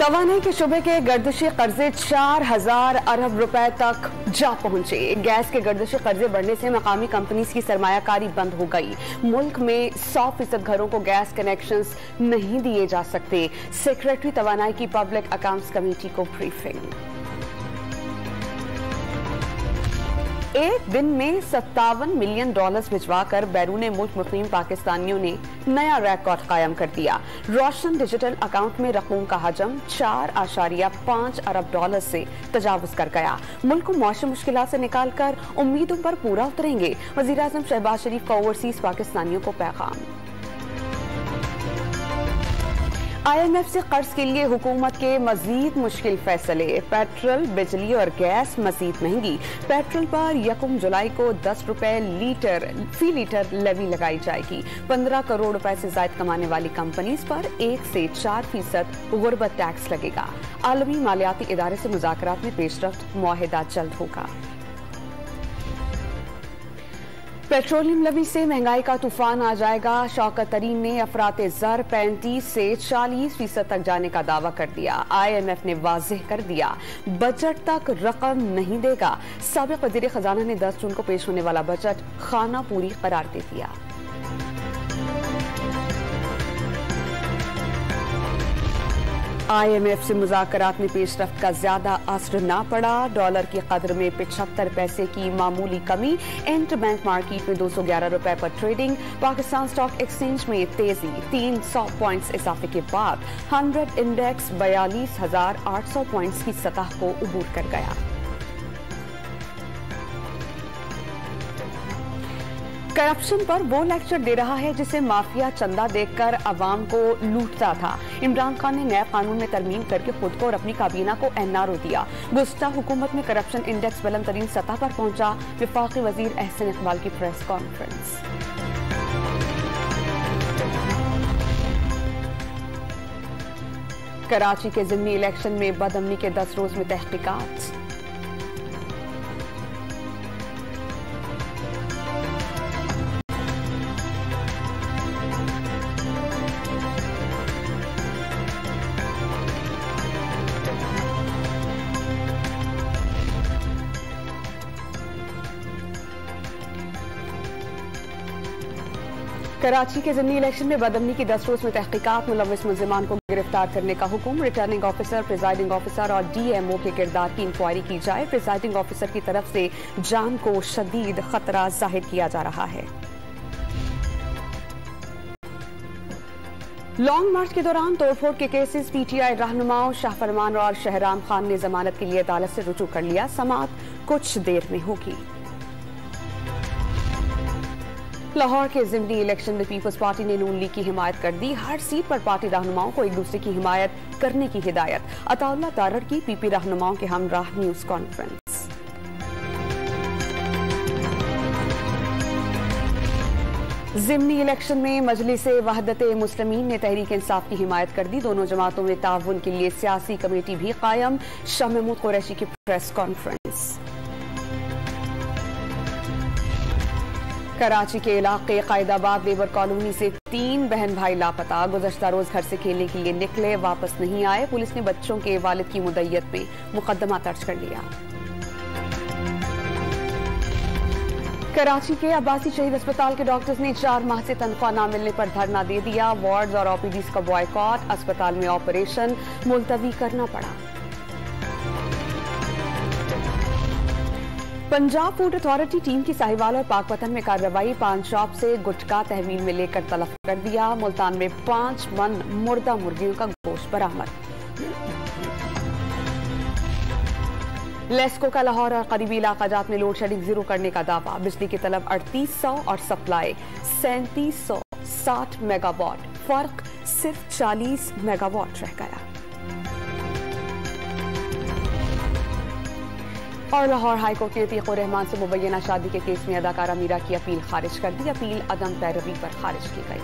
तवानाई के शुबे के गर्दिशी कर्जे 4000 अरब रुपए तक जा पहुंचे। गैस के गर्दिशी कर्जे बढ़ने से मकामी कंपनीज की सरमायाकारी बंद हो गई। मुल्क में 100% घरों को गैस कनेक्शंस नहीं दिए जा सकते। सेक्रेटरी तवानाई की पब्लिक अकाउंट्स कमेटी को ब्रीफिंग। एक दिन में $57 मिलियन भिजवाकर बैरून मुल्क मुकीम पाकिस्तानियों ने नया रिकॉर्ड कायम कर दिया। रोशन डिजिटल अकाउंट में रकूम का हजम $4.5 अरब से तजावुज कर गया। मुल्क को मौसमी मुश्किलात से निकालकर उम्मीदों पर पूरा उतरेंगे। वजीर आजम शहबाज शरीफ का ओवरसीज पाकिस्तानियों को पैगाम। IMF से कर्ज के लिए हुकूमत के मजीद मुश्किल फैसले। पेट्रोल, बिजली और गैस मजीद महंगी। पेट्रोल पर 1 जुलाई को 10 रुपए फी लीटर लेवी लगाई जाएगी। 15 करोड़ रुपए से ज्यादा कमाने वाली कंपनीज पर 1 से 4% गुर्बत टैक्स लगेगा। आलमी मालियाती इदारे से मुज़ाकरात में पेशरफ्त, मुआहिदा जल्द होगा। पेट्रोलियम लेवी से महंगाई का तूफान आ जाएगा। शौकत तरीन ने अफराते ज़र 35 से 40% तक जाने का दावा कर दिया। IMF ने वाज़ेह कर दिया बजट तक रकम नहीं देगा। साबिक़ वज़ीर खजाना ने 10 जून को पेश होने वाला बजट खाना पूरी करार दे दिया। IMF से मुज़ाकरात में पेशरफ्त का ज्यादा असर न पड़ा। डॉलर की कदर में 75 पैसे की मामूली कमी। इंटरबैंक मार्केट में 211 रुपए पर ट्रेडिंग। पाकिस्तान स्टॉक एक्सचेंज में तेजी। 300 पॉइंट्स इजाफे के बाद 100 इंडेक्स 42,800 पॉइंट्स की सतह को उबूर कर गया। करप्शन पर वो लेक्चर दे रहा है जिसे माफिया चंदा देकर अवाम को लूटता था। इमरान खान ने नए कानून में तरमीम करके खुद को और अपनी काबीना को NRO दिया। गुज़श्ता हुकूमत में करप्शन इंडेक्स बुलंद तरीन सतह पर पहुंचा। वफाकी वजीर एहसन इकबाल की प्रेस कॉन्फ्रेंस। कराची के ज़िमनी इलेक्शन में बदअमनी के 10 रोज में तहकीकात। कराची के ज़िमनी इलेक्शन में बदअमनी की 10 रोज में तहकीकात। मुलव्विस मुल्ज़िमान को गिरफ्तार करने का हुक्म। रिटर्निंग ऑफिसर, प्रिजाइडिंग ऑफिसर और DMO के किरदार की इंक्वायरी की जाए। प्रिजाइडिंग ऑफिसर की तरफ से जान को शदीद खतरा जाहिर किया जा रहा है। लॉन्ग मार्च के दौरान तोड़फोड़ के केसेस। PTI रहनुमाओं शाह फरमान और शहराम खान ने जमानत के लिए अदालत से रुजू कर लिया। समाअत कुछ देर में होगी। लाहौर के ज़िमनी इलेक्शन में पीपल्स पार्टी ने नून लीग की हिमायत कर दी। हर सीट पर पार्टी रहनुमाओं को एक दूसरे की हिमायत करने की हिदायत। अताउल्लाह तारड़ की PP रहनुमाओं के हमराह न्यूज कॉन्फ्रेंस। ज़िमनी इलेक्शन में मजलिस वहदत मुस्लिमीन ने तहरीक इंसाफ की हिमायत कर दी। दोनों जमातों में ताउन के लिए सियासी कमेटी भी कायम। शाह महमूद कुरैशी की प्रेस कॉन्फ्रेंस। कराची के इलाके कायदाबाद लेबर कॉलोनी से 3 बहन भाई लापता। गुज़श्ता रोज घर से खेलने के लिए निकले, वापस नहीं आए। पुलिस ने बच्चों के वालिद की मुद्दत में मुकदमा दर्ज कर लिया। कराची के अब्बासी शहीद अस्पताल के डॉक्टर्स ने 4 माह से तनख्वाह न मिलने पर धरना दे दिया। वार्ड्स और OPDs का बॉयकॉट। अस्पताल में ऑपरेशन मुलतवी करना पड़ा। पंजाब फूड अथॉरिटी टीम की साहिवाल और पाकपतन में कार्रवाई। 5 शॉप से गुटखा तहवील में लेकर तलब कर दिया। मुल्तान में 5 मन मुर्दा मुर्गियों का गोश्त बरामद। लेस्को का लाहौर और करीबी इलाकाजात में लोड शेडिंग 0 करने का दावा। बिजली की तलब 3800 और सप्लाई 3760 मेगावाट। फर्क सिर्फ 40 मेगावाट रह गया। और लाहौर हाईकोर्ट ने अतीक उर रहमान से मुबैना शादी के केस में अदाकारा मीरा की अपील खारिज कर दी। अपील अदम पैरवी पर खारिज की गई।